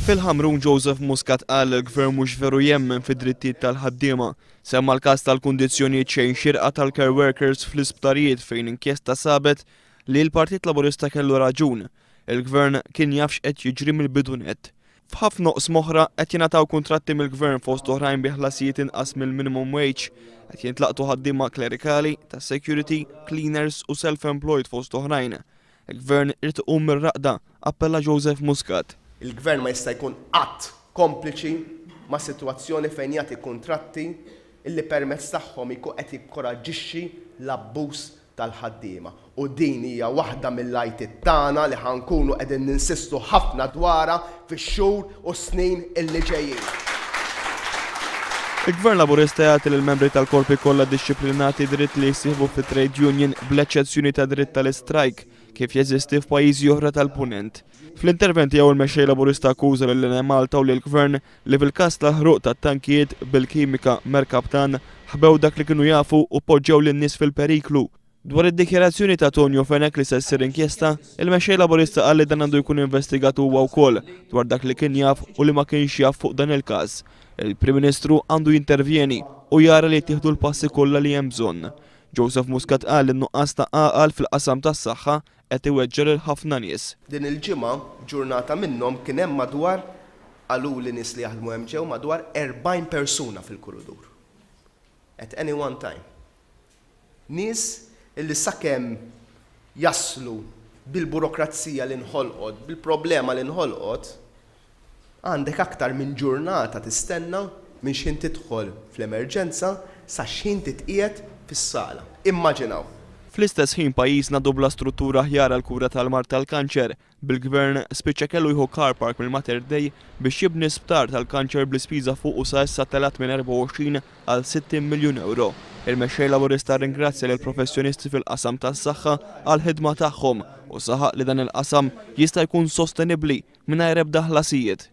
Fil-Ħamrun Joseph Muscat qal il-Gvern mhux veru jemmen fid-drittijiet tal-ħaddiema. Semma l-każ tal-kundizzjonijiet xejn xierqa tal-care workers fl-isptarijiet fejn inkjesta sabet li l-Partit Laburista kellu raġun. Il-Gvern kien jaf x'qed jiġri mill-bidu nett. F'ħafna oqsma oħra qed jingħataw kuntratti mill-Gvern fost oħrajn bi ħlasijiet inqas mill-minimum wage, qed jintlaqtu ħaddiema klerikali, ta' security, cleaners u self-employed fost oħrajn. Il-Gvern irid iqum mir-raqda, appella Joseph Muscat. Il-Gvern ma jista' jkun qatt kompliċi ma' sitwazzjoni fejn jagħti kuntratti illi permezz tagħhom ikun qed jikkoraġġixxi l-abbuż tal-ħaddiema. U din hija waħda mill-lajtiet tagħna li ħankunu qegħdin ninsistu ħafna dwarha fix-xhur u snin illi ġejjin. Il-Gvern Laburista jagħti lill-membri tal-korpi kollha dixxiplinati dritt li jsieħbu fit-trade union bl-eċċezzjoni ta' dritt tal-istrajk kif jeżisti f'pajjiżi oħra tal-punent. Fl-intervent jew il-mexxej Laburista akkuża lil Malta u lill-Gvern li fil-każ tal-ħruq tat-tankijiet bil-kimika Merkaptan ħbew dak li kienu jafu u poġġew lin-nies fil-periklu. Dwar id-dikjarazzjoni ta' Tonio Fenek li se ssir inkjesta, il-mexxej Laburista qal li dan għandu jkun investigat huwa wkoll dwar dak li kien jaf u li ma kienx jaf fuq dan il-każ. Il-Prim Ministru għandu jintervjeni u jara li tieħdu l-passi kollha li hemm bżonn. Joseph Muscat qal li n-nuqqas ta' għaqal fil-qasam tas-saħħa qed iweġġel lil ħafna nies. Din il-ġimgħa ġurnata minnhom kien hemm madwar għaluli nies li jaħdmu hemm ġew madwar 40 persuna fil-kuridur. At any one time. Nies illi sakemm jaslu bil-burokrazija li nħolqot, bil-problema li nħolqot, għandek aktar minn ġurnata tistenna minn xejn tidħol fl-emerġenza sa xejn titqiegħed fis-sala. Immaġinaw. Fl-istess ħin pajjiżna dubla struttura aħjar għall kura tal-mart tal-kanċer. Bil-Gvern spiċċa kellu jieħu car park mill-Mater Dei biex jibni sptar tal-kanċer bl-ispiża fuq u sa issa telat minn 24 għal 60 miljun euro. Il-mexxej Laburista ringrazzja lill professjonisti fil-qasam tas-saħħa għall ħidma tagħhom u saħaq li dan il-qasam jista' jkun sostenibbli mingħajr ebda ħlasijiet.